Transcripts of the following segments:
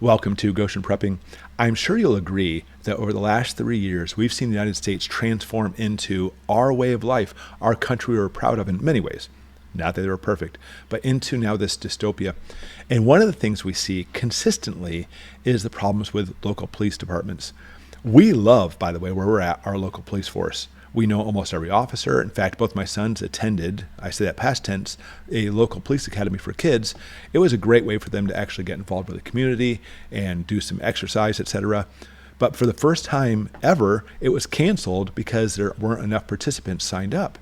Welcome to Goshen Prepping. I'm sure you'll agree that over the last 3 years, we've seen the United States transform into our way of life, our country we're proud of in many ways. Not that they were perfect, but into now this dystopia. And one of the things we see consistently is the problems with local police departments. We love, by the way, where we're at, our local police force. We know almost every officer. In fact, both my sons attended, I say that past tense, a local police academy for kids. It was a great way for them to actually get involved with the community and do some exercise, etc. But for the first time ever, it was canceled because there weren't enough participants signed up.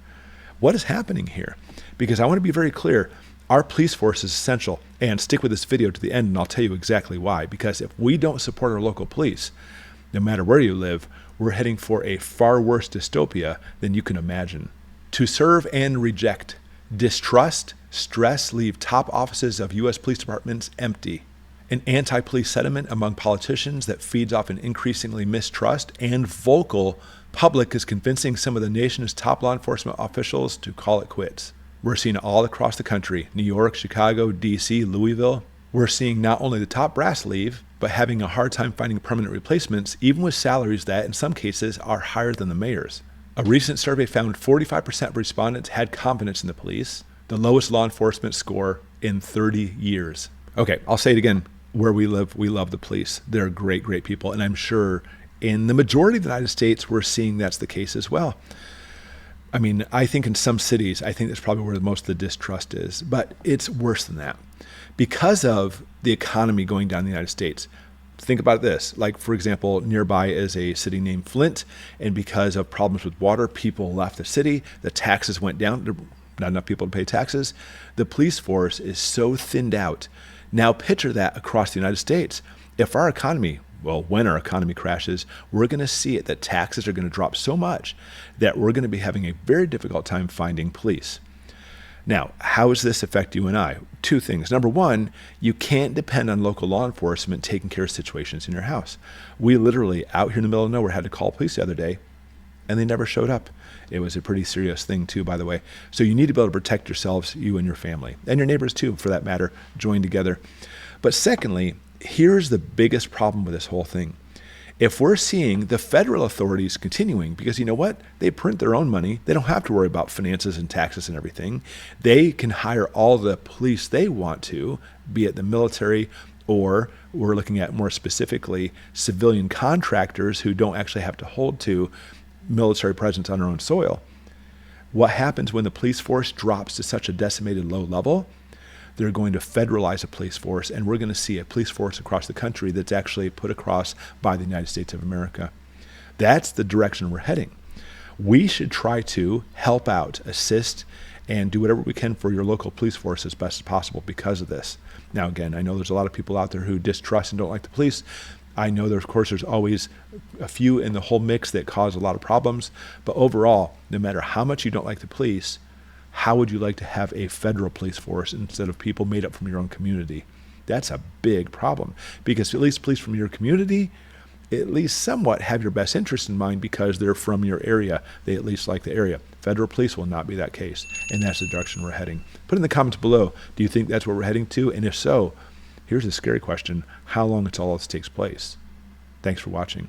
What is happening here? Because I want to be very clear, our police force is essential. And stick with this video to the end and I'll tell you exactly why. Because if we don't support our local police, no matter where you live, we're heading for a far worse dystopia than you can imagine. To serve and reject, distrust, stress leave top offices of U.S. police departments empty. An anti-police sentiment among politicians that feeds off an increasingly mistrust and vocal public is convincing some of the nation's top law enforcement officials to call it quits. We're seeing it all across the country, New York, Chicago, D.C., Louisville. We're seeing not only the top brass leave, but having a hard time finding permanent replacements, even with salaries that, in some cases, are higher than the mayor's. A recent survey found 45% of respondents had confidence in the police, the lowest law enforcement score in 30 years. Okay, I'll say it again. Where we live, we love the police. They're great, great people. And I'm sure in the majority of the United States, we're seeing that's the case as well. I mean, I think in some cities, I think that's probably where most of the distrust is, but it's worse than that. Because of the economy going down in the United States, think about this. Like, for example, nearby is a city named Flint, and because of problems with water, people left the city. The taxes went down. There were not enough people to pay taxes. The police force is so thinned out. Now picture that across the United States. If our economy, when our economy crashes, we're going to see it that taxes are going to drop so much that we're going to be having a very difficult time finding police. Now, how does this affect you and I? Two things. Number one, you can't depend on local law enforcement taking care of situations in your house. We literally, out here in the middle of nowhere, had to call police the other day, and they never showed up. It was a pretty serious thing too, by the way. So you need to be able to protect yourselves, you and your family, and your neighbors too, for that matter, join together. But secondly, here's the biggest problem with this whole thing. If we're seeing the federal authorities continuing, because you know what? They print their own money. They don't have to worry about finances and taxes and everything. They can hire all the police they want to, be it the military, or we're looking at more specifically civilian contractors who don't actually have to hold to military presence on their own soil. What happens when the police force drops to such a decimated low level? They're going to federalize a police force, and we're going to see a police force across the country that's actually put across by the United States of America. That's the direction we're heading. We should try to help out, assist, and do whatever we can for your local police force as best as possible because of this. Now, again, I know there's a lot of people out there who distrust and don't like the police. I know there's always a few in the whole mix that cause a lot of problems. But overall, no matter how much you don't like the police, how would you like to have a federal police force instead of people made up from your own community? That's a big problem, because at least police from your community at least somewhat have your best interest in mind because they're from your area. They at least like the area. Federal police will not be that case, and that's the direction we're heading. Put in the comments below, do you think that's where we're heading to? And if so, here's a scary question: how long until all this takes place? Thanks for watching.